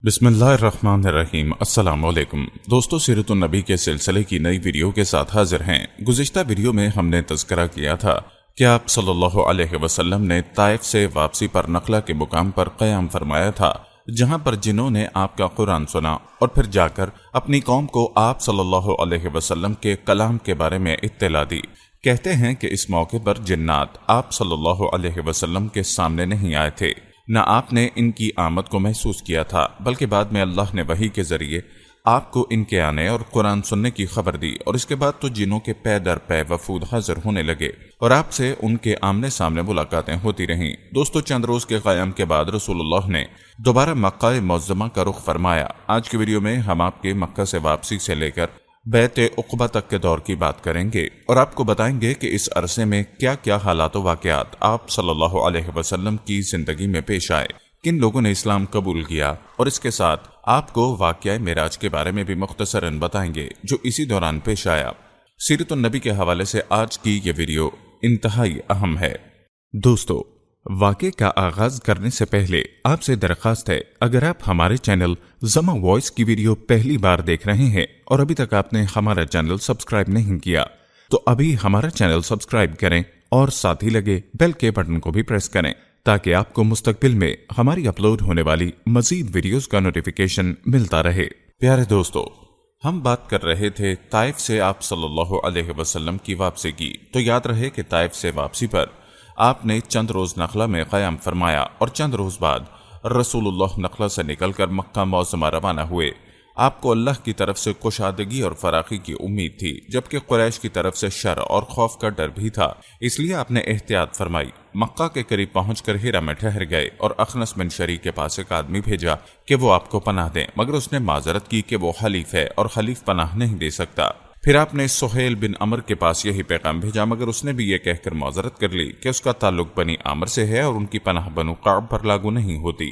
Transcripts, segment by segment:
بسم اللہ الرحمن الرحیم۔ السلام علیکم دوستو، سیرت النبی کے سلسلے کی نئی ویڈیو کے ساتھ حاضر ہیں۔ گزشتہ ویڈیو میں ہم نے تذکرہ کیا تھا کہ آپ صلی اللہ علیہ وسلم نے طائف سے واپسی پر نخلہ کے مقام پر قیام فرمایا تھا، جہاں پر جنہوں نے آپ کا قرآن سنا اور پھر جا کر اپنی قوم کو آپ صلی اللہ علیہ وسلم کے کلام کے بارے میں اطلاع دی۔ کہتے ہیں کہ اس موقع پر جنات آپ صلی اللہ علیہ وسلم کے سامنے نہیں آئے تھے، نہ آپ نے ان کی آمد کو محسوس کیا تھا، بلکہ بعد میں اللہ نے وحی کے ذریعے آپ کو ان کے آنے اور قرآن سننے کی خبر دی، اور اس کے بعد تو جنوں کے پے در پے وفود حاضر ہونے لگے اور آپ سے ان کے آمنے سامنے ملاقاتیں ہوتی رہیں۔ دوستو، چند روز کے قیام کے بعد رسول اللہ نے دوبارہ مکہ معظمہ کا رخ فرمایا۔ آج کی ویڈیو میں ہم آپ کے مکہ سے واپسی سے لے کر بیعت عقبہ تک کے دور کی بات کریں گے اور آپ کو بتائیں گے کہ اس عرصے میں کیا کیا حالات و واقعات آپ صلی اللہ علیہ وسلم کی زندگی میں پیش آئے، کن لوگوں نے اسلام قبول کیا، اور اس کے ساتھ آپ کو واقعہ معراج کے بارے میں بھی مختصراً بتائیں گے جو اسی دوران پیش آیا۔ سیرت النبی کے حوالے سے آج کی یہ ویڈیو انتہائی اہم ہے۔ دوستو، واقعے کا آغاز کرنے سے پہلے آپ سے درخواست ہے، اگر آپ ہمارے چینل زما وائس کی ویڈیو پہلی بار دیکھ رہے ہیں اور ابھی تک آپ نے ہمارا چینل سبسکرائب نہیں کیا تو ابھی ہمارا چینل سبسکرائب کریں اور ساتھ ہی لگے بیل کے بٹن کو بھی پریس کریں تاکہ آپ کو مستقبل میں ہماری اپلوڈ ہونے والی مزید ویڈیوز کا نوٹیفیکیشن ملتا رہے۔ پیارے دوستو، ہم بات کر رہے تھے طائف سے آپ صلی اللہ علیہ وسلم کی واپسی کی، تو یاد رہے کہ طائف سے واپسی پر آپ نے چند روز نخلہ میں قیام فرمایا اور چند روز بعد رسول اللہ نخلہ سے نکل کر مکہ معظمہ روانہ ہوئے۔ آپ کو اللہ کی طرف سے کشادگی اور فراخی کی امید تھی، جبکہ قریش کی طرف سے شر اور خوف کا ڈر بھی تھا، اس لیے آپ نے احتیاط فرمائی۔ مکہ کے قریب پہنچ کر ہیرا میں ٹھہر گئے اور اخنس بن شریک کے پاس ایک آدمی بھیجا کہ وہ آپ کو پناہ دیں، مگر اس نے معذرت کی کہ وہ حلیف ہے اور حلیف پناہ نہیں دے سکتا۔ پھر آپ نے سہیل بن عمر کے پاس یہی پیغام بھیجا، مگر اس نے بھی یہ کہہ کر معذرت کر لی کہ اس کا تعلق بنی عامر سے ہے اور ان کی پناہ بنو قعب پر لاگو نہیں ہوتی۔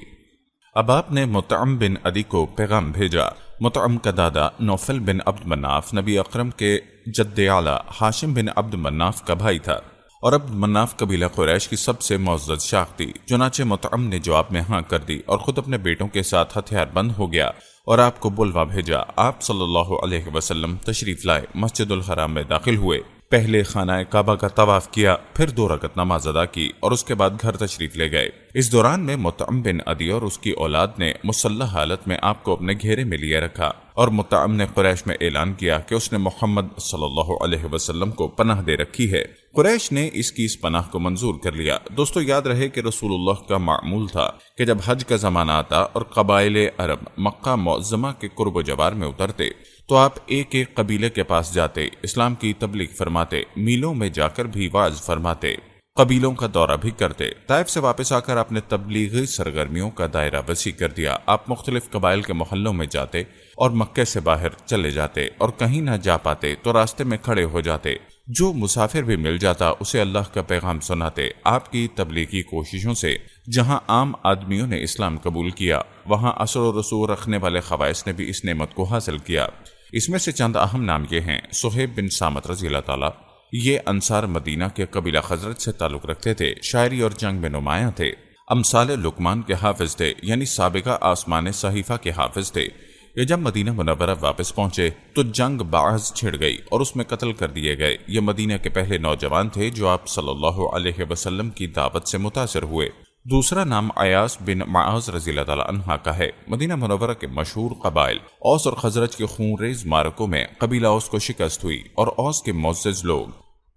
اب آپ نے مطعم بن عدی کو پیغام بھیجا۔ مطعم کا دادا نوفل بن عبد مناف نبی اکرم کے جد اعلیٰ ہاشم بن عبد مناف کا بھائی تھا، اور عبد مناف قبیلہ قریش کی سب سے معزز شاخ تھی۔ چنانچہ مطعم نے جواب میں ہاں کر دی اور خود اپنے بیٹوں کے ساتھ ہتھیار بند ہو گیا اور آپ کو بلوا بھیجا۔ آپ صلی اللہ علیہ وسلم تشریف لائے، مسجد الحرام میں داخل ہوئے، پہلے خانہ کعبہ کا طواف کیا، پھر 2 رکعت نماز ادا کی اور اس کے بعد گھر تشریف لے گئے۔ اس دوران میں مطعم بن عدی اور اس کی اولاد نے مسلح حالت میں آپ کو اپنے گھیرے میں لیے رکھا، اور مطعم نے قریش میں اعلان کیا کہ اس نے محمد صلی اللہ علیہ وسلم کو پناہ دے رکھی ہے۔ قریش نے اس کی اس پناہ کو منظور کر لیا۔ دوستو، یاد رہے کہ رسول اللہ کا معمول تھا کہ جب حج کا زمانہ آتا اور قبائل عرب مکہ معظمہ کے قرب و جوار میں اترتے تو آپ ایک ایک قبیلے کے پاس جاتے، اسلام کی تبلیغ فرماتے، میلوں میں جا کر بھی وعظ فرماتے، قبیلوں کا دورہ بھی کرتے۔ طائف سے واپس آ کر آپ نے تبلیغی سرگرمیوں کا دائرہ وسیع کر دیا۔ آپ مختلف قبائل کے محلوں میں جاتے اور مکے سے باہر چلے جاتے، اور کہیں نہ جا پاتے تو راستے میں کھڑے ہو جاتے، جو مسافر بھی مل جاتا اسے اللہ کا پیغام سناتے۔ آپ کی تبلیغی کوششوں سے جہاں عام آدمیوں نے اسلام قبول کیا، وہاں اثر و رسوخ رکھنے والے خواص نے بھی اس نعمت کو حاصل کیا۔ اس میں سے چند اہم نام یہ ہیں: صہیب بن سامت رضی اللہ تعالیٰ، یہ انصار مدینہ کے قبیلہ خزرج سے تعلق رکھتے تھے، شاعری اور جنگ میں نمایاں تھے، امثال لقمان کے حافظ تھے، یعنی سابقہ آسمان صحیفہ کے حافظ تھے۔ یہ جب مدینہ منورہ واپس پہنچے تو جنگ باعث چھڑ گئی اور اس میں قتل کر دیے گئے۔ یہ مدینہ کے پہلے نوجوان تھے جو آپ صلی اللہ علیہ وسلم کی دعوت سے متاثر ہوئے۔ دوسرا نام عیاس بن معاذ رضی اللہ تعالیٰ عنہ کا ہے۔ مدینہ منورہ کے مشہور قبائل اوس اور خزرج کے خون ریز معرکوں میں قبیلہ اوس کو شکست ہوئی، اور اوس کے معزز لوگ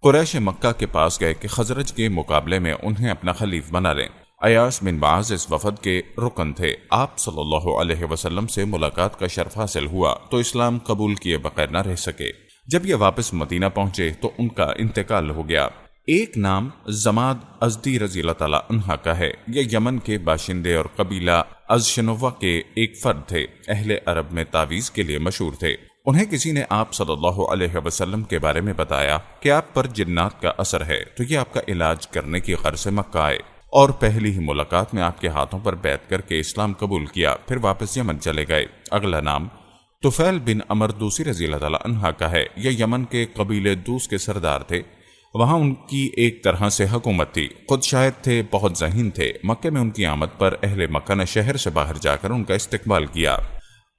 قریش مکہ کے پاس گئے کہ خزرج کے مقابلے میں انہیں اپنا خلیف بنا لیں۔ عیاس بن معاذ اس وفد کے رکن تھے۔ آپ صلی اللہ علیہ وسلم سے ملاقات کا شرف حاصل ہوا تو اسلام قبول کیے بغیر نہ رہ سکے۔ جب یہ واپس مدینہ پہنچے تو ان کا انتقال ہو گیا۔ ایک نام زماد ازدی رضی اللہ تعالیٰ عنہ کا ہے۔ یہ یمن کے باشندے اور قبیلہ ازشنوا کے ایک فرد تھے، اہل عرب میں تعویذ کے لیے مشہور تھے۔ انہیں کسی نے آپ صلی اللہ علیہ وسلم کے بارے میں بتایا کہ آپ پر جنات کا اثر ہے، تو یہ آپ کا علاج کرنے کی غرض سے مکہ آئے اور پہلی ہی ملاقات میں آپ کے ہاتھوں پر بیعت کر کے اسلام قبول کیا، پھر واپس یمن چلے گئے۔ اگلا نام طفیل بن عمر دوسی رضی اللہ تعالیٰ عنہ کا ہے۔ یہ یمن کے قبیلے دوس کے سردار تھے۔ وہاں ان کی ایک طرح سے حکومت تھی، خود شاید تھے بہت ذہین تھے۔ مکے میں ان کی آمد پر اہل مکہ نے شہر سے باہر جا کر ان کا استقبال کیا۔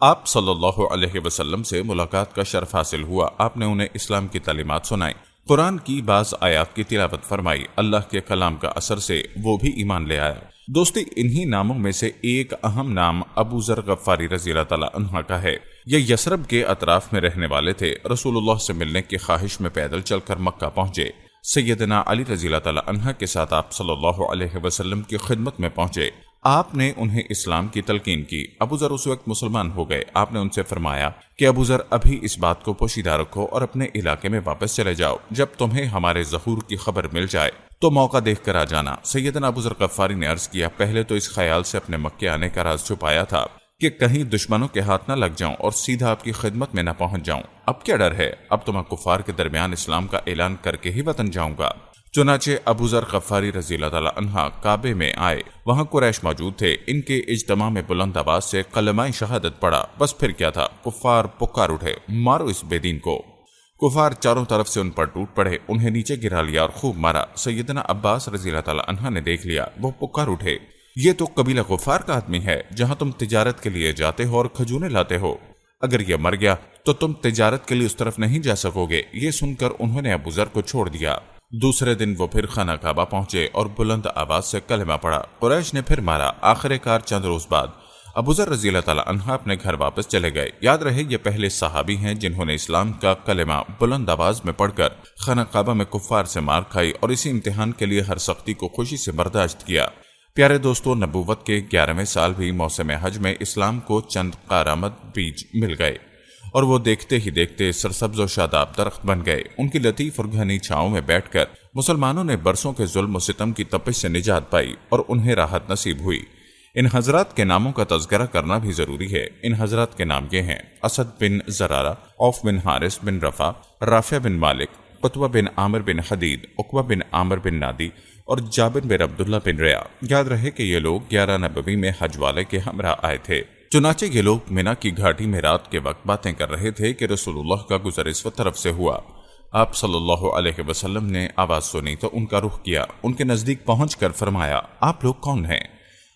آپ صلی اللہ علیہ وسلم سے ملاقات کا شرف حاصل ہوا۔ آپ نے انہیں اسلام کی تعلیمات سنائی، قرآن کی بعض آیات کی تلاوت فرمائی، اللہ کے کلام کا اثر سے وہ بھی ایمان لے آیا۔ دوستی انہی ناموں میں سے ایک اہم نام ابو ذر غفاری رضی اللہ تعالی عنہ کا ہے۔ یہ یثرب کے اطراف میں رہنے والے تھے۔ رسول اللہ سے ملنے کی خواہش میں پیدل چل کر مکہ پہنچے۔ سیدنا علی رضی اللہ تعالی عنہ کے ساتھ آپ صلی اللہ علیہ وسلم کی خدمت میں پہنچے۔ آپ نے انہیں اسلام کی تلقین کی۔ ابو ذر اس وقت مسلمان ہو گئے۔ آپ نے ان سے فرمایا کہ ابو ذر ابھی اس بات کو پوشیدہ رکھو اور اپنے علاقے میں واپس چلے جاؤ۔ جب تمہیں ہمارے ظہور کی خبر مل جائے تو موقع دیکھ کر آ جانا۔ سیدنا ابو ذر غفاری نے عرض کیا، پہلے تو اس خیال سے اپنے مکے آنے کا راز چھپایا تھا کہ کہیں دشمنوں کے ہاتھ نہ لگ جاؤں اور سیدھا آپ کی خدمت میں نہ پہنچ جاؤں۔ اب کیا ڈر ہے؟ اب تو میں کفار کے درمیان اسلام کا اعلان کر کے ہی وطن جاؤں گا۔ چنانچہ ابو ذر غفاری رضی اللہ تعالی عنہ کعبے میں آئے۔ وہاں قریش موجود تھے۔ ان کے اجتماع میں بلند آواز سے کلمہ شہادت پڑا۔ بس پھر کیا تھا، کفار پکار اٹھے، مارو اس بے دین کو۔ کفار چاروں طرف سے ان پر ٹوٹ پڑے، انہیں نیچے گرا لیا اور خوب مارا۔ سیدنا عباس رضی اللہ تعالی عنہ نے دیکھ لیا، وہ پکار اٹھے، یہ تو قبیلہ غفار کا آدمی ہے، جہاں تم تجارت کے لیے جاتے ہو اور کھجوریں لاتے ہو، اگر یہ مر گیا تو تم تجارت کے لیے اس طرف نہیں جا سکو گے۔ یہ سن کر انہوں نے ابو ذر کو چھوڑ دیا۔ دوسرے دن وہ پھر خانہ کعبہ پہنچے اور بلند آواز سے کلمہ پڑھا۔ قریش نے پھر مارا۔ آخر کار چند روز بعد ابو ذر رضی اللہ تعالی عنہ اپنے گھر واپس چلے گئے۔ یاد رہے یہ پہلے صحابی ہیں جنہوں نے اسلام کا کلمہ بلند آواز میں پڑھ کر خانہ کعبہ میں کفار سے مار کھائی اور اسی امتحان کے لیے ہر سختی کو خوشی سے برداشت کیا۔ پیارے دوستو، نبوت کے 11ویں سال بھی موسم حج میں اسلام کو چند کارآمد بیج مل گئے اور وہ دیکھتے ہی دیکھتے سرسبز و شاداب درخت بن گئے۔ ان کی لطیف اور گھنی چھاؤں میں بیٹھ کر مسلمانوں نے برسوں کے ظلم و ستم کی تپش سے نجات پائی اور انہیں راحت نصیب ہوئی۔ ان حضرات کے ناموں کا تذکرہ کرنا بھی ضروری ہے۔ ان حضرات کے نام یہ ہیں: اسد بن زرارہ، عوف بن حارث بن رفع، رافع بن مالک، قطبہ بن عامر بن حدید، عقبہ بن عامر بن نادی اور جابر بن عبداللہ بن ریا۔ یاد رہے کہ یہ لوگ 11 نبوی میں حج والے کے ہمراہ آئے تھے۔ چنانچہ یہ لوگ مینا کی گھاٹی میں رات کے وقت باتیں کر رہے تھے کہ رسول اللہ کا گزر اس طرف سے ہوا۔ آپ صلی اللہ علیہ وسلم نے آواز سنی تو ان کا رخ کیا، ان کے نزدیک پہنچ کر فرمایا، آپ لوگ کون ہیں؟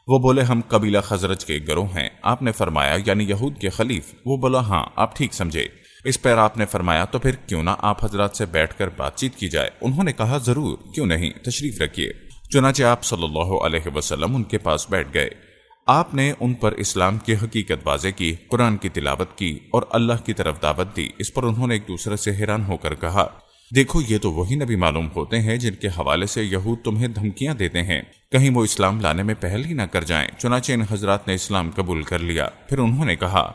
وہ بولے، ہم قبیلہ خزرج کے گروہ ہیں۔ آپ نے فرمایا، یعنی یہود کے خلیف؟ وہ بولا، ہاں۔ آپ ٹھیک سمجھے۔ اس پر آپ نے فرمایا، تو پھر کیوں نہ آپ حضرات سے بیٹھ کر بات چیت کی جائے؟ انہوں نے کہا، ضرور، کیوں نہیں، تشریف رکھیے۔ چنانچہ آپ صلی اللہ علیہ وسلم ان کے پاس بیٹھ گئے۔ آپ نے ان پر اسلام کی حقیقت واضح کی، قرآن کی تلاوت کی اور اللہ کی طرف دعوت دی۔ اس پر انہوں نے ایک دوسرے سے حیران ہو کر کہا، دیکھو یہ تو وہی نبی معلوم ہوتے ہیں جن کے حوالے سے یہود تمہیں دھمکیاں دیتے ہیں، کہیں وہ اسلام لانے میں پہل ہی نہ کر جائیں۔ چنانچہ ان حضرات نے اسلام قبول کر لیا۔ پھر انہوں نے کہا،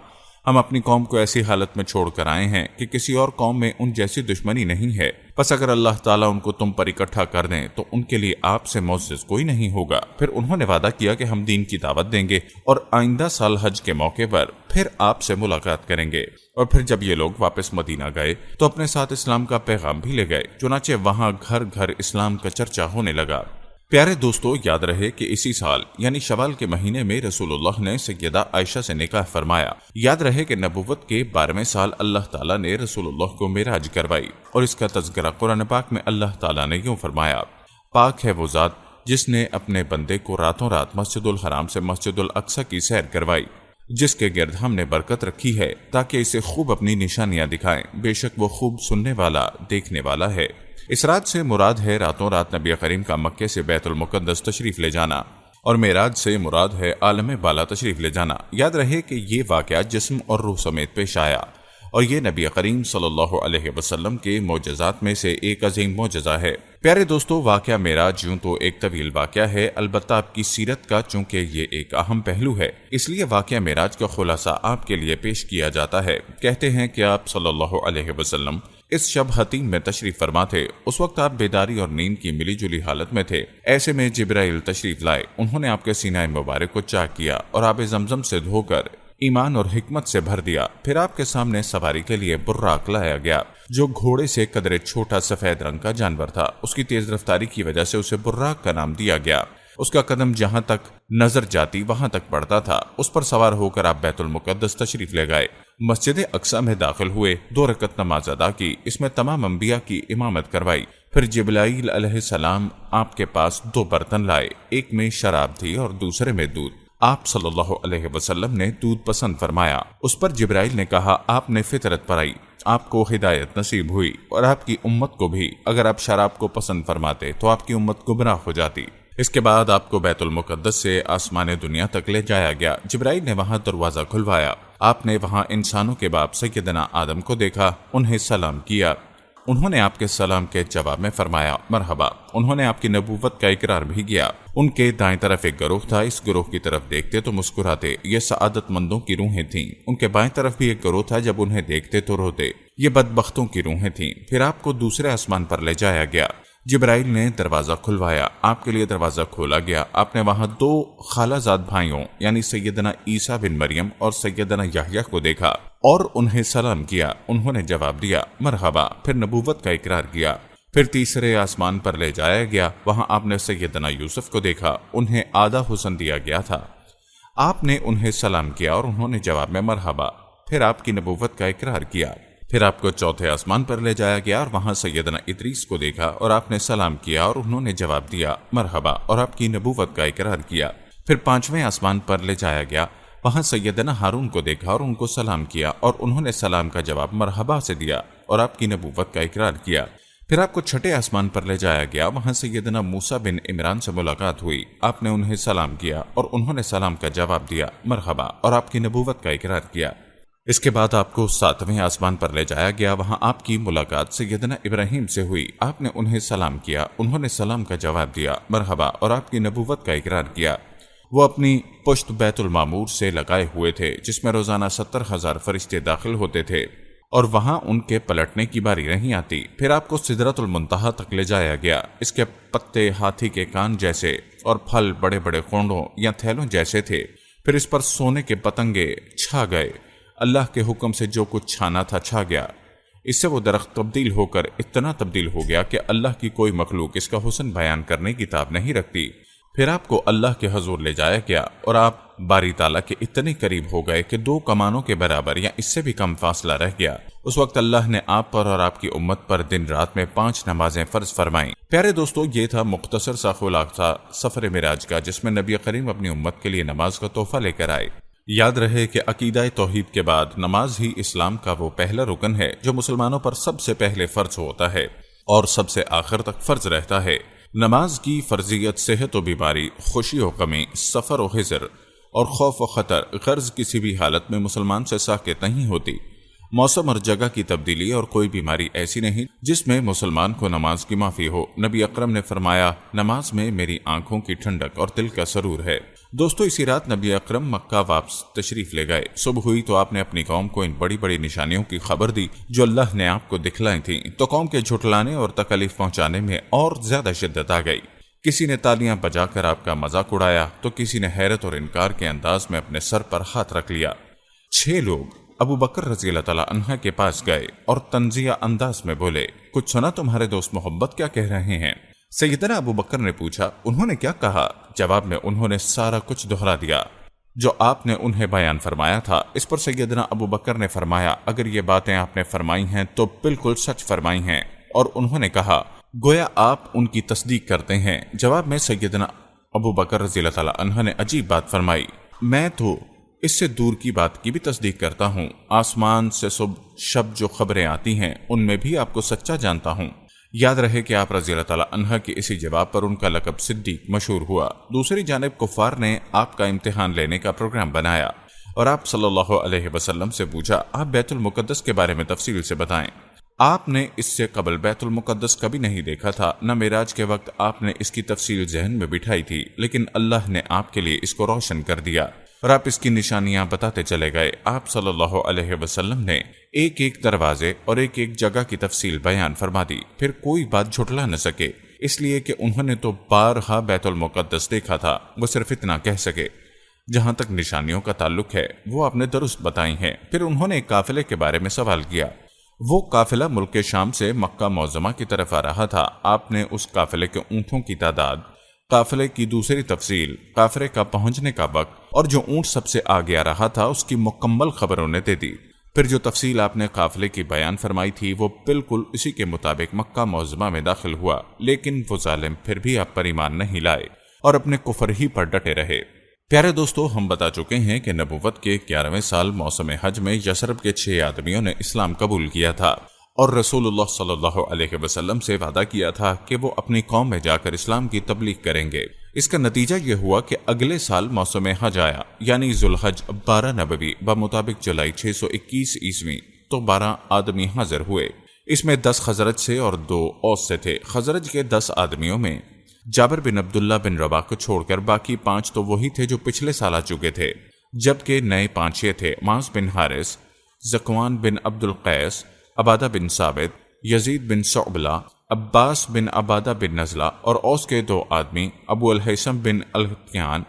ہم اپنی قوم کو ایسی حالت میں چھوڑ کر آئے ہیں کہ کسی اور قوم میں ان جیسی دشمنی نہیں ہے، پس اگر اللہ تعالیٰ ان کو تم پر اکٹھا کر دیں تو ان کے لیے آپ سے معزز کوئی نہیں ہوگا۔ پھر انہوں نے وعدہ کیا کہ ہم دین کی دعوت دیں گے اور آئندہ سال حج کے موقع پر پھر آپ سے ملاقات کریں گے۔ اور پھر جب یہ لوگ واپس مدینہ گئے تو اپنے ساتھ اسلام کا پیغام بھی لے گئے۔ چنانچہ وہاں گھر گھر اسلام کا چرچا ہونے لگا۔ پیارے دوستو، یاد رہے کہ اسی سال یعنی شوال کے مہینے میں رسول اللہ نے سیدہ عائشہ سے نکاح فرمایا۔ یاد رہے کہ نبوت کے 12ویں سال اللہ تعالیٰ نے رسول اللہ کو معراج کروائی اور اس کا تذکرہ قرآن پاک میں اللہ تعالیٰ نے یوں فرمایا، پاک ہے وہ ذات جس نے اپنے بندے کو راتوں رات مسجد الحرام سے مسجد الاقصی کی سیر کروائی، جس کے گرد ہم نے برکت رکھی ہے تاکہ اسے خوب اپنی نشانیاں دکھائیں، بے شک وہ خوب سننے والا دیکھنے والا ہے۔ اس رات سے مراد ہے راتوں رات نبی کریم کا مکے سے بیت المقدس تشریف لے جانا، اور معراج سے مراد ہے عالم بالا تشریف لے جانا۔ یاد رہے کہ یہ واقعہ جسم اور روح سمیت پیش آیا، اور یہ نبی کریم صلی اللہ علیہ وسلم کے معجزات میں سے ایک عظیم معجزہ ہے۔ پیارے دوستو، واقعہ معراج یوں تو ایک طویل واقعہ ہے، البتہ آپ کی سیرت کا چونکہ یہ ایک اہم پہلو ہے، اس لیے واقعہ معراج کا خلاصہ آپ کے لیے پیش کیا جاتا ہے۔ کہتے ہیں کہ آپ صلی اللہ علیہ وسلم اس شب حتیم میں تشریف فرما تھے۔ اس وقت آپ بیداری اور نیند کی ملی جلی حالت میں تھے۔ ایسے میں جبرائیل تشریف لائے، انہوں نے آپ کے سینہ مبارک کو چاک کیا اور آب زمزم سے دھو کر ایمان اور حکمت سے بھر دیا۔ پھر آپ کے سامنے سواری کے لیے براق لایا گیا، جو گھوڑے سے قدرے چھوٹا سفید رنگ کا جانور تھا۔ اس کی تیز رفتاری کی وجہ سے اسے براق کا نام دیا گیا۔ اس کا قدم جہاں تک نظر جاتی وہاں تک بڑھتا تھا۔ اس پر سوار ہو کر آپ بیت المقدس تشریف لے گئے، مسجد اقصی میں داخل ہوئے، 2 رکعت نماز ادا کی، اس میں تمام انبیاء کی امامت کروائی، پھر جبرائیل علیہ السلام آپ کے پاس 2 برتن لائے، ایک میں شراب تھی اور دوسرے میں دودھ۔ آپ صلی اللہ علیہ وسلم نے دودھ پسند فرمایا۔ اس پر جبرائیل نے کہا، آپ نے فطرت پائی، آپ کو ہدایت نصیب ہوئی اور آپ کی امت کو بھی۔ اگر آپ شراب کو پسند فرماتے تو آپ کی امت گمراہ ہو جاتی۔ اس کے بعد آپ کو بیت المقدس سے آسمان دنیا تک لے جایا گیا۔ جبرائیل نے وہاں دروازہ کھلوایا۔ آپ نے وہاں انسانوں کے باپ سیدنا آدم کو دیکھا، انہیں سلام کیا۔ انہوں نے آپ کے سلام کے جواب میں فرمایا مرحبا۔ انہوں نے آپ کی نبوت کا اقرار بھی کیا۔ ان کے دائیں طرف ایک گروہ تھا، اس گروہ کی طرف دیکھتے تو مسکراتے، یہ سعادت مندوں کی روحیں تھیں۔ ان کے بائیں طرف بھی ایک گروہ تھا، جب انہیں دیکھتے تو روتے، یہ بدبختوں کی روحیں تھیں۔ پھر آپ کو دوسرے آسمان پر لے جایا گیا۔ جبرائیل نے دروازہ کھلوایا، آپ کے لیے دروازہ کھولا گیا۔ آپ نے وہاں 2 خالہ زاد بھائیوں یعنی سیدنا عیسیٰ بن مریم اور سیدنا یحییٰ کو دیکھا اور انہیں سلام کیا۔ انہوں نے جواب دیا مرحبا، پھر نبوت کا اقرار کیا۔ پھر تیسرے آسمان پر لے جایا گیا، وہاں آپ نے سیدنا یوسف کو دیکھا، انہیں آدھا حسن دیا گیا تھا۔ آپ نے انہیں سلام کیا اور انہوں نے جواب میں مرحبا، پھر آپ کی نبوت کا اقرار کیا۔ پھر آپ کو چوتھے آسمان پر لے جایا گیا اور وہاں سیدنا ادریس کو دیکھا اور آپ نے سلام کیا اور انہوں نے جواب دیا مرحبا اور آپ کی نبوت کا اقرار کیا۔ پھر 5ویں آسمان پر لے جایا گیا، وہاں سیدنا ہارون کو دیکھا اور ان کو سلام کیا اور انہوں نے سلام کا جواب مرحبا سے دیا اور آپ کی نبوت کا اقرار کیا۔ پھر آپ کو 6ٹھے آسمان پر لے جایا گیا، وہاں سیدنا موسیٰ بن عمران سے ملاقات ہوئی۔ آپ نے انہیں سلام کیا اور انہوں نے سلام کا جواب دیا مرحبا اور آپ کی نبوت کا اقرار کیا۔ اس کے بعد آپ کو 7ویں آسمان پر لے جایا گیا، وہاں آپ کی ملاقات سیدنا ابراہیم سے ہوئی۔ آپ نے انہیں سلام کیا، انہوں نے سلام کا جواب دیا مرحبا اور آپ کی نبوت کا اقرار کیا۔ وہ اپنی پشت بیت المعمور سے لگائے ہوئے تھے، جس میں روزانہ 70,000 فرشتے داخل ہوتے تھے اور وہاں ان کے پلٹنے کی باری نہیں آتی۔ پھر آپ کو سدرۃ المنتہا تک لے جایا گیا۔ اس کے پتے ہاتھی کے کان جیسے اور پھل بڑے بڑے کونڈوں یا تھیلوں جیسے تھے۔ پھر اس پر سونے کے پتنگے چھا گئے۔ اللہ کے حکم سے جو کچھ چھانا تھا چھا گیا۔ اس سے وہ درخت تبدیل ہو کر اتنا تبدیل ہو گیا کہ اللہ کی کوئی مخلوق اس کا حسن بیان کرنے کی تاب نہیں رکھتی۔ پھر آپ کو اللہ کے حضور لے جایا گیا اور آپ باری تعالیٰ کے اتنے قریب ہو گئے کہ 2 کمانوں کے برابر یا اس سے بھی کم فاصلہ رہ گیا۔ اس وقت اللہ نے آپ پر اور آپ کی امت پر دن رات میں 5 نمازیں فرض فرمائیں۔ پیارے دوستو، یہ تھا مختصر سا خلاصہ سفر معراج کا، جس میں نبی کریم اپنی امت کے لیے نماز کا تحفہ لے کر آئے۔ یاد رہے کہ عقیدہ توحید کے بعد نماز ہی اسلام کا وہ پہلا رکن ہے جو مسلمانوں پر سب سے پہلے فرض ہوتا ہے اور سب سے آخر تک فرض رہتا ہے۔ نماز کی فرضیت صحت و بیماری، خوشی و غمی، سفر و حضر اور خوف و خطر، غرض کسی بھی حالت میں مسلمان سے ساکت نہیں ہوتی۔ موسم اور جگہ کی تبدیلی اور کوئی بیماری ایسی نہیں جس میں مسلمان کو نماز کی معافی ہو۔ نبی اکرم نے فرمایا، نماز میں میری آنکھوں کی ٹھنڈک اور دل کا سرور ہے۔ دوستو، اسی رات نبی اکرم مکہ واپس تشریف لے گئے۔ صبح ہوئی تو آپ نے اپنی قوم کو ان بڑی بڑی نشانیوں کی خبر دی جو اللہ نے آپ کو دکھلائی تھیں، تو قوم کے جھٹلانے اور تکلیف پہنچانے میں اور زیادہ شدت آ گئی۔ کسی نے تالیاں بجا کر آپ کا مذاق اڑایا تو کسی نے حیرت اور انکار کے انداز میں اپنے سر پر ہاتھ رکھ لیا۔ 6 لوگ ابو بکر رضی اللہ تعالیٰ عنہ کے پاس گئے اور تنزیہ انداز میں بولے، کچھ سنا تمہارے دوست محبت کیا کہہ رہے ہیں؟ سیدنا ابو بکر نے پوچھا، انہوں نے کیا کہا؟ جواب میں انہوں نے سارا کچھ دہرا دیا جو آپ نے انہیں بیان فرمایا تھا۔ اس پر سیدنا ابو بکر نے فرمایا، اگر یہ باتیں آپ نے فرمائی ہیں تو بالکل سچ فرمائی ہیں۔ اور انہوں نے کہا، گویا آپ ان کی تصدیق کرتے ہیں۔ جواب میں سیدنا ابو بکر رضی اللہ تعالیٰ عنہ نے عجیب بات فرمائی، میں تو اس سے دور کی بات کی بھی تصدیق کرتا ہوں۔ آسمان سے صبح شب جو خبریں آتی ہیں ان میں بھی آپ کو سچا جانتا ہوں۔ یاد رہے کہ آپ رضی اللہ تعالیٰ عنہ کی اسی جواب پر ان کا لقب صدیق مشہور ہوا۔ دوسری جانب کفار نے آپ کا امتحان لینے کا پروگرام بنایا اور آپ صلی اللہ علیہ وسلم سے پوچھا، آپ بیت المقدس کے بارے میں تفصیل سے بتائیں۔ آپ نے اس سے قبل بیت المقدس کبھی نہیں دیکھا تھا، نہ معراج کے وقت آپ نے اس کی تفصیل ذہن میں بٹھائی تھی، لیکن اللہ نے آپ کے لیے اس کو روشن کر دیا اور آپ اس کی نشانیاں بتاتے چلے گئے۔ آپ صلی اللہ علیہ وسلم نے ایک ایک دروازے اور ایک ایک جگہ کی تفصیل بیان فرما دی، پھر کوئی بات جھٹلا نہ سکے، اس لیے کہ انہوں نے تو بارہا بیت المقدس دیکھا تھا، وہ صرف اتنا کہہ سکے۔ جہاں تک نشانیوں کا تعلق ہے وہ آپ نے درست بتائی ہیں۔ پھر انہوں نے ایک قافلے کے بارے میں سوال کیا۔ وہ قافلہ ملک شام سے مکہ معظمہ کی طرف آ رہا تھا۔ آپ نے اس قافلے کے اونٹوں کی تعداد، قافلے کی دوسری تفصیل، قافلے کا پہنچنے کا وقت اور جو اونٹ سب سے آگے آ رہا تھا اس کی مکمل خبر انہیں دے دی۔ پھر جو تفصیل آپ نے قافلے کی بیان فرمائی تھی وہ بالکل اسی کے مطابق مکہ معظمہ میں داخل ہوا، لیکن وہ ظالم پھر بھی آپ پر ایمان نہیں لائے اور اپنے کفر ہی پر ڈٹے رہے۔ پیارے دوستو، ہم بتا چکے ہیں کہ نبوت کے 11ویں سال موسم حج میں یثرب کے 6 آدمیوں نے اسلام قبول کیا تھا اور رسول اللہ صلی اللہ علیہ وسلم سے وعدہ کیا تھا کہ وہ اپنی قوم میں جا کر اسلام کی تبلیغ کریں گے۔ اس کا نتیجہ یہ ہوا کہ اگلے سال موسم حج آیا، یعنی ذوالحج 12 نبوی بمطابق جولائی 621 عیسوی، تو 12 آدمی حاضر ہوئے۔ اس میں 10 خزرج سے اور 2 اوس سے تھے۔ خزرج کے 10 آدمیوں میں جابر بن عبداللہ بن رواح کو چھوڑ کر باقی 5 تو وہی تھے جو پچھلے سال آ چکے تھے، جبکہ نئے 5 یہ تھے: معاذ بن حارث، ذکوان بن عبد القیس، عبادہ بن ثابت، یزید بن شعبہ، عباس بن عبادہ بن نزلہ، اور اوس کے 2 آدمی ابو الحیثم بن الحتیان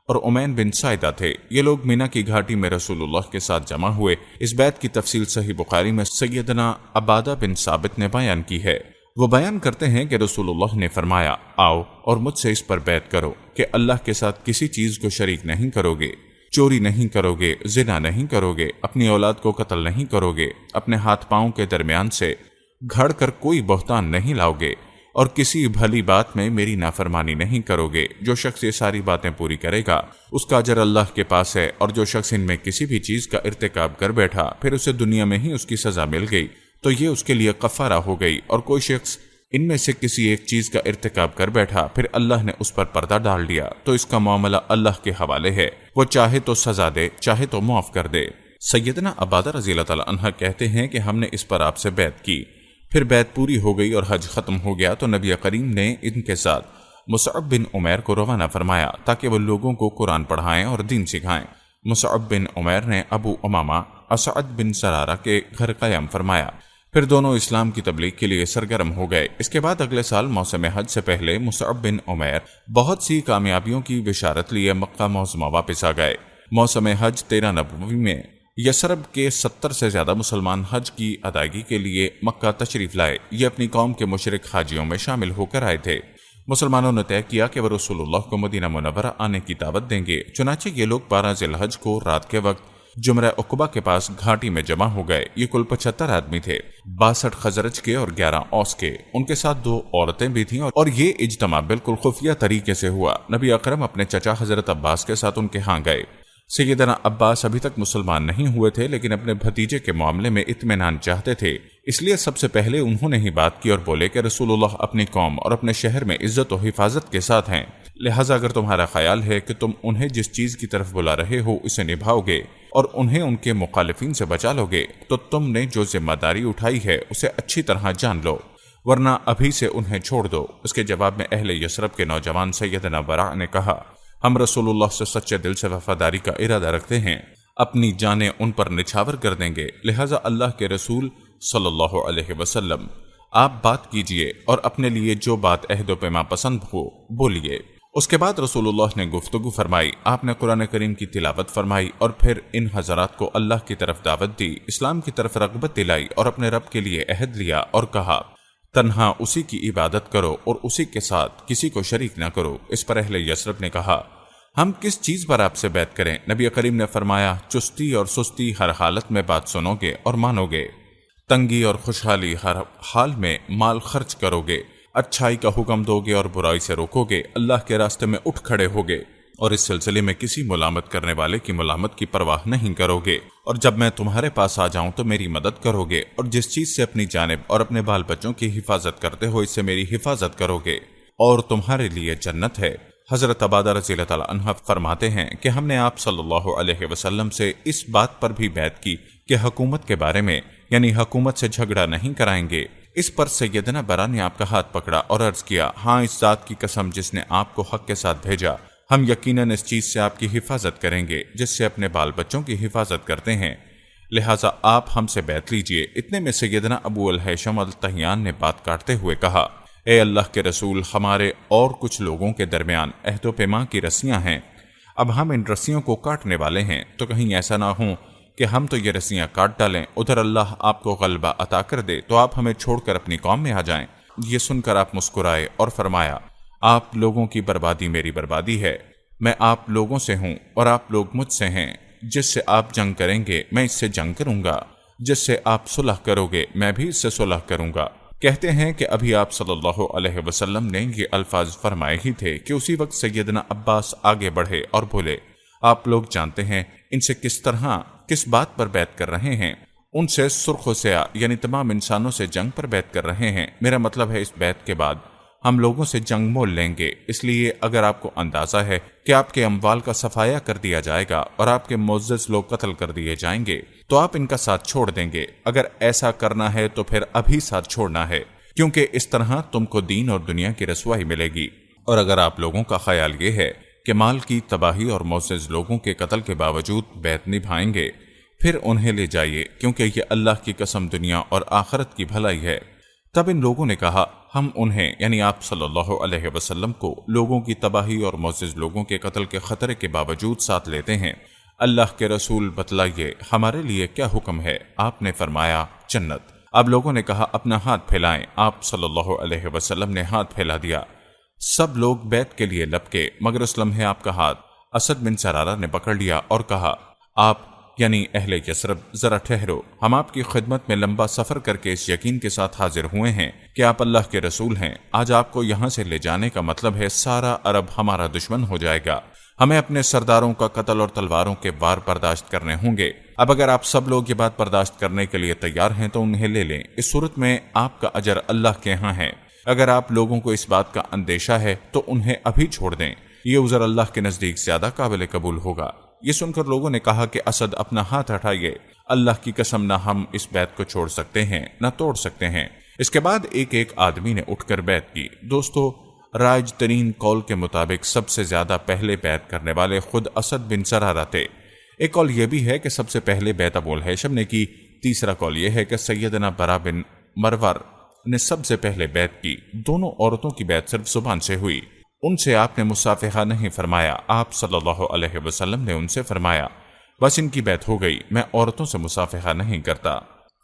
اور امین بن سائدہ تھے۔ یہ لوگ مینا کی گھاٹی میں رسول اللہ کے ساتھ جمع ہوئے۔ اس بیعت کی تفصیل صحیح بخاری میں سیدنا عبادہ بن ثابت نے بیان کی ہے۔ وہ بیان کرتے ہیں کہ رسول اللہ نے فرمایا، آؤ اور مجھ سے اس پر بیعت کرو کہ اللہ کے ساتھ کسی چیز کو شریک نہیں کرو گے، چوری نہیں کرو گے، زنا نہیں کرو گے، اپنی اولاد کو قتل نہیں کرو گے، اپنے ہاتھ پاؤں کے درمیان سے گھڑ کر کوئی بہتان نہیں لاؤ گے، اور کسی بھلی بات میں میری نافرمانی نہیں کرو گے۔ جو شخص یہ ساری باتیں پوری کرے گا اس کا اجر اللہ کے پاس ہے، اور جو شخص ان میں کسی بھی چیز کا ارتکاب کر بیٹھا پھر اسے دنیا میں ہی اس کی سزا مل گئی تو یہ اس کے لیے کفارہ ہو گئی، اور کوئی شخص ان میں سے کسی ایک چیز کا ارتکاب کر بیٹھا پھر اللہ نے اس پر پردہ ڈال دیا تو اس کا معاملہ اللہ کے حوالے ہے، وہ چاہے تو سزا دے، چاہے تو معاف کر دے۔ سیدنا عبادہ رضی اللہ تعالیٰ عنہ کہتے ہیں کہ ہم نے اس پر آپ سے بیعت کی، پھر بیعت پوری ہو گئی اور حج ختم ہو گیا تو نبی کریم نے ان کے ساتھ مصعب بن عمیر کو روانہ فرمایا تاکہ وہ لوگوں کو قرآن پڑھائیں اور دین سکھائیں۔ مصعب بن عمیر نے ابو امامہ اسعد بن سرارہ کے گھر قیام فرمایا، پھر دونوں اسلام کی تبلیغ کے لیے سرگرم ہو گئے۔ اس کے بعد اگلے سال موسم حج سے پہلے مصعب بن عمیر بہت سی کامیابیوں کی بشارت لیے مکہ معظمہ واپس آ گئے۔ موسم حج 13 نبوی میں یثرب کے 70 سے زیادہ مسلمان حج کی ادائیگی کے لیے مکہ تشریف لائے۔ یہ اپنی قوم کے مشرک حاجیوں میں شامل ہو کر آئے تھے۔ مسلمانوں نے طے کیا کہ وہ رسول اللہ کو مدینہ منورہ آنے کی دعوت دیں گے، چنانچہ یہ لوگ 12 ذی الحج کو رات کے وقت جمرہ عقبہ کے پاس گھاٹی میں جمع ہو گئے۔ یہ کل 75 آدمی تھے، 62 خزرج کے اور 11 اوس کے، ان کے ساتھ 2 عورتیں بھی تھیں، اور یہ اجتماع بالکل خفیہ طریقے سے ہوا۔ نبی اکرم اپنے چچا حضرت عباس کے ساتھ ان کے ہاں گئے۔ سیدنا عباس ابھی تک مسلمان نہیں ہوئے تھے لیکن اپنے بھتیجے کے معاملے میں اطمینان چاہتے تھے، اس لیے سب سے پہلے انہوں نے ہی بات کی اور بولے کہ رسول اللہ اپنی قوم اور اپنے شہر میں عزت و حفاظت کے ساتھ ہیں، لہٰذا اگر تمہارا خیال ہے کہ تم انہیں جس چیز کی طرف بلا رہے ہو اسے نبھاؤ گے اور انہیں ان کے مخالفین سے بچا لو گے تو تم نے جو ذمہ داری اٹھائی ہے اسے اچھی طرح جان لو، ورنہ ابھی سے انہیں چھوڑ دو۔ اس کے جواب میں اہل یثرب کے نوجوان سیدنا براء نے کہا، ہم رسول اللہ سے سچے دل سے وفاداری کا ارادہ رکھتے ہیں، اپنی جانیں ان پر نچھاور کر دیں گے، لہٰذا اللہ کے رسول صلی اللہ علیہ وسلم آپ بات کیجئے اور اپنے لیے جو بات عہد و پیما پسند ہو بولیے۔ اس کے بعد رسول اللہ نے گفتگو فرمائی، آپ نے قرآن کریم کی تلاوت فرمائی اور پھر ان حضرات کو اللہ کی طرف دعوت دی، اسلام کی طرف رغبت دلائی اور اپنے رب کے لیے عہد لیا اور کہا تنہا اسی کی عبادت کرو اور اسی کے ساتھ کسی کو شریک نہ کرو۔ اس پر اہل یثرب نے کہا، ہم کس چیز پر آپ سے بیعت کریں؟ نبی کریم نے فرمایا، چستی اور سستی ہر حالت میں بات سنو گے اور مانو گے، تنگی اور خوشحالی ہر حال میں مال خرچ کرو گے، اچھائی کا حکم دو گے اور برائی سے روکو گے، اللہ کے راستے میں اٹھ کھڑے ہوگے اور اس سلسلے میں کسی ملامت کرنے والے کی ملامت کی پرواہ نہیں کرو گے، اور جب میں تمہارے پاس آ جاؤں تو میری مدد کرو گے، اور جس چیز سے اپنی جانب اور اپنے بال بچوں کی حفاظت کرتے ہو اس سے میری حفاظت کرو گے، اور تمہارے لیے جنت ہے۔ حضرت عبادہ رضی اللہ تعالیٰ عنہ فرماتے ہیں کہ ہم نے آپ صلی اللہ علیہ وسلم سے اس بات پر بھی بیعت کی کہ حکومت کے بارے میں، یعنی حکومت سے جھگڑا نہیں کرائیں گے۔ اس پر سیدنا برا نے آپ کا ہاتھ پکڑا اور عرض کیا، ہاں اس ذات کی قسم جس نے آپ کو حق کے ساتھ بھیجا، ہم یقیناً اس چیز سے آپ کی حفاظت کریں گے جس سے اپنے بال بچوں کی حفاظت کرتے ہیں، لہٰذا آپ ہم سے بیعت لیجئے۔ اتنے میں سیدنا ابو الحیثم الطحیان نے بات کاٹتے ہوئے کہا، اے اللہ کے رسول، ہمارے اور کچھ لوگوں کے درمیان عہد و پیمان کی رسیاں ہیں، اب ہم ان رسیوں کو کاٹنے والے ہیں، تو کہیں ایسا نہ ہو کہ ہم تو یہ رسیاں کاٹ ڈالیں، ادھر اللہ آپ کو غلبہ عطا کر دے تو آپ ہمیں چھوڑ کر اپنی قوم میں آ جائیں۔ یہ سن کر آپ مسکرائے اور فرمایا، آپ لوگوں کی بربادی میری بربادی ہے، میں آپ لوگوں سے ہوں اور آپ لوگ مجھ سے ہیں، جس سے آپ جنگ کریں گے میں اس سے جنگ کروں گا، جس سے آپ صلح کرو گے میں بھی اس سے صلح کروں گا۔ کہتے ہیں کہ ابھی آپ صلی اللہ علیہ وسلم نے یہ الفاظ فرمائے ہی تھے کہ اسی وقت سیدنا عباس آگے بڑھے اور بولے، آپ لوگ جانتے ہیں ان سے کس طرح کس بات پر بیعت کر رہے ہیں؟ ان سے سرخ و سیاہ یعنی تمام انسانوں سے جنگ پر بیعت کر رہے ہیں۔ میرا مطلب ہے اس بیعت کے بعد ہم لوگوں سے جنگ مول لیں گے، اس لیے اگر آپ کو اندازہ ہے کہ آپ کے اموال کا صفایا کر دیا جائے گا اور آپ کے معزز لوگ قتل کر دیے جائیں گے تو آپ ان کا ساتھ چھوڑ دیں گے۔ اگر ایسا کرنا ہے تو پھر ابھی ساتھ چھوڑنا ہے، کیونکہ اس طرح تم کو دین اور دنیا کی رسوائی ملے گی۔ اور اگر آپ لوگوں کا خیال یہ ہے کہ مال کی تباہی اور معزز لوگوں کے قتل کے باوجود بیعت نبھائیں گے، پھر انہیں لے جائیے، کیونکہ یہ اللہ کی قسم دنیا اور آخرت کی بھلائی ہے۔ تب ان لوگوں نے کہا، ہم انہیں یعنی آپ صلی اللہ علیہ وسلم کو لوگوں کی تباہی اور معزز لوگوں کے قتل کے خطرے کے باوجود ساتھ لیتے ہیں۔ اللہ کے رسول بتلائیے ہمارے لیے کیا حکم ہے؟ آپ نے فرمایا جنت۔ اب لوگوں نے کہا اپنا ہاتھ پھیلائیں۔ آپ صلی اللہ علیہ وسلم نے ہاتھ پھیلا دیا۔ سب لوگ بیعت کے لیے لپکے، مگر اس لمحے آپ کا ہاتھ اسد بن سرارہ نے پکڑ لیا اور کہا، آپ یعنی اہل یثرب ذرا ٹھہرو، ہم آپ کی خدمت میں لمبا سفر کر کے اس یقین کے ساتھ حاضر ہوئے ہیں کہ آپ اللہ کے رسول ہیں۔ آج آپ کو یہاں سے لے جانے کا مطلب ہے سارا عرب ہمارا دشمن ہو جائے گا، ہمیں اپنے سرداروں کا قتل اور تلواروں کے وار برداشت کرنے ہوں گے۔ اب اگر آپ سب لوگ یہ بات برداشت کرنے کے لیے تیار ہیں تو انہیں لے لیں، اس صورت میں آپ کا اجر اللہ کے ہاں ہے۔ اگر آپ لوگوں کو اس بات کا اندیشہ ہے تو انہیں ابھی چھوڑ دیں، یہ عذر اللہ کے نزدیک زیادہ قابل قبول ہوگا۔ یہ سن کر لوگوں نے کہا کہ اسد اپنا ہاتھ ہٹائیے، اللہ کی قسم نہ ہم اس بیعت کو چھوڑ سکتے ہیں نہ توڑ سکتے ہیں۔ اس کے بعد ایک ایک آدمی نے اٹھ کر بیعت کی۔ دوستو، رائج ترین قول کے مطابق سب سے زیادہ پہلے بیعت کرنے والے خود اسد بن سرارہ تھے۔ ایک قول یہ بھی ہے کہ سب سے پہلے بیعت ابو الہیثم نے کی۔ تیسرا قول یہ ہے کہ سیدنا برا بن مرور نے سب سے پہلے بیعت کی۔ دونوں عورتوں کی بیعت صرف زبان سے ہوئی، ان سے آپ نے مصافحہ نہیں فرمایا۔ آپ صلی اللہ علیہ وسلم نے ان سے فرمایا، بس ان کی بیعت ہو گئی، میں عورتوں سے مصافحہ نہیں کرتا۔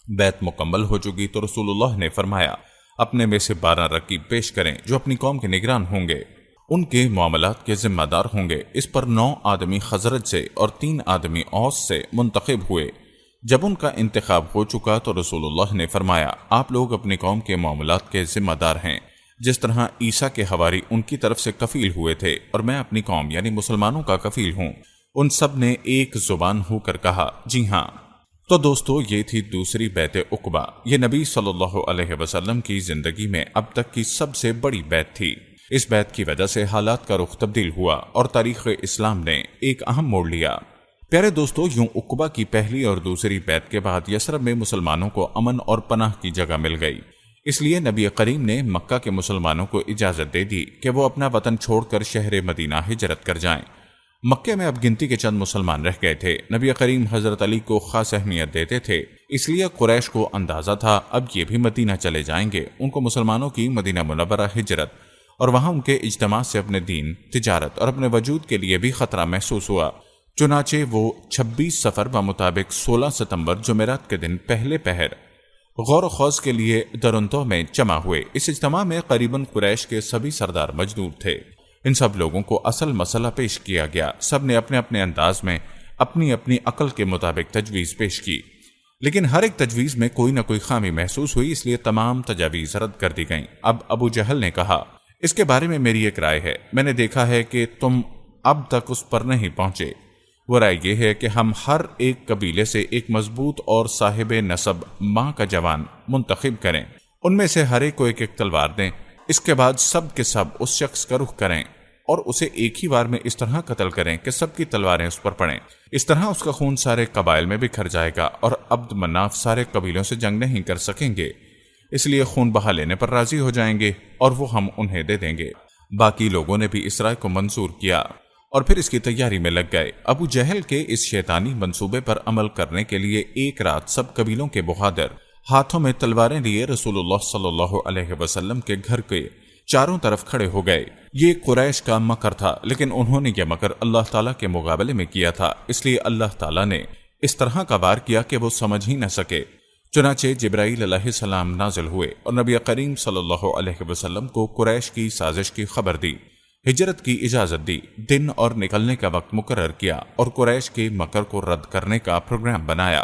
بیعت مکمل ہو چکی تو رسول اللہ نے فرمایا، اپنے میں سے 12 رقیب پیش کریں جو اپنی قوم کے نگران ہوں گے، ان کے معاملات کے ذمہ دار ہوں گے۔ اس پر 9 آدمی خزرج سے اور 3 آدمی اوس سے منتخب ہوئے۔ جب ان کا انتخاب ہو چکا تو رسول اللہ نے فرمایا، آپ لوگ اپنی قوم کے معاملات کے ذمہ دار ہیں، جس طرح عیسیٰ کے حواری ان کی طرف سے کفیل ہوئے تھے، اور میں اپنی قوم یعنی مسلمانوں کا کفیل ہوں۔ ان سب نے ایک زبان ہو کر کہا، جی ہاں۔ تو دوستو، یہ تھی دوسری بیعت عقبہ۔ یہ نبی صلی اللہ علیہ وسلم کی زندگی میں اب تک کی سب سے بڑی بیعت تھی۔ اس بیعت کی وجہ سے حالات کا رخ تبدیل ہوا اور تاریخ اسلام نے ایک اہم موڑ لیا۔ پیارے دوستو، یوں عقبہ کی پہلی اور دوسری بیعت کے بعد یثرب میں مسلمانوں کو امن اور پناہ کی جگہ مل گئی۔ اس لیے نبی کریم نے مکہ کے مسلمانوں کو اجازت دے دی کہ وہ اپنا وطن چھوڑ کر شہر مدینہ ہجرت کر جائیں۔ مکے میں اب گنتی کے چند مسلمان رہ گئے تھے۔ نبی کریم حضرت علی کو خاص اہمیت دیتے تھے، اس لیے قریش کو اندازہ تھا اب یہ بھی مدینہ چلے جائیں گے۔ ان کو مسلمانوں کی مدینہ منورہ ہجرت اور وہاں ان کے اجتماع سے اپنے دین، تجارت اور اپنے وجود کے لیے بھی خطرہ محسوس ہوا۔ چنانچہ وہ 26 صفر بمطابق 16 ستمبر جمعرات کے دن پہلے پہر غور و خوض کے لیے درنتو میں جمع ہوئے۔ اس اجتماع میں قریباً قریش کے سبھی سردار موجود تھے۔ ان سب لوگوں کو اصل مسئلہ پیش کیا گیا۔ سب نے اپنے اپنے انداز میں اپنی اپنی عقل کے مطابق تجویز پیش کی، لیکن ہر ایک تجویز میں کوئی نہ کوئی خامی محسوس ہوئی، اس لیے تمام تجاویز رد کر دی گئیں۔ اب ابو جہل نے کہا، اس کے بارے میں میری ایک رائے ہے، میں نے دیکھا ہے کہ تم اب تک اس پر نہیں پہنچے۔ وہ رائے یہ ہے کہ ہم ہر ایک قبیلے سے ایک مضبوط اور صاحب نسب ماں کا جوان منتخب کریں، ان میں سے ہر ایک کو ایک ایک تلوار دیں، اس کے بعد سب کے سب اس شخص کا رخ کریں اور اسے ایک ہی بار میں اس طرح قتل کریں کہ سب کی تلواریں اس پر پڑیں۔ اس طرح اس کا خون سارے قبائل میں بکھر جائے گا اور عبد مناف سارے قبیلوں سے جنگ نہیں کر سکیں گے، اس لیے خون بہا لینے پر راضی ہو جائیں گے اور وہ ہم انہیں دے دیں گے۔ باقی لوگوں نے بھی اس رائے کو منظور کیا اور پھر اس کی تیاری میں لگ گئے۔ ابو جہل کے اس شیطانی منصوبے پر عمل کرنے کے لیے ایک رات سب قبیلوں کے بہادر ہاتھوں میں تلواریں لیے رسول اللہ صلی اللہ علیہ وسلم کے گھر کے چاروں طرف کھڑے ہو گئے۔ یہ قریش کا مکر تھا، لیکن انہوں نے یہ مکر اللہ تعالیٰ کے مقابلے میں کیا تھا، اس لیے اللہ تعالیٰ نے اس طرح کا وار کیا کہ وہ سمجھ ہی نہ سکے۔ چنانچہ جبرائیل علیہ السلام نازل ہوئے اور نبی کریم صلی اللہ علیہ وسلم کو قریش کی سازش کی خبر دی، ہجرت کی اجازت دی، دن اور نکلنے کا وقت مقرر کیا اور قریش کے مکر کو رد کرنے کا پروگرام بنایا۔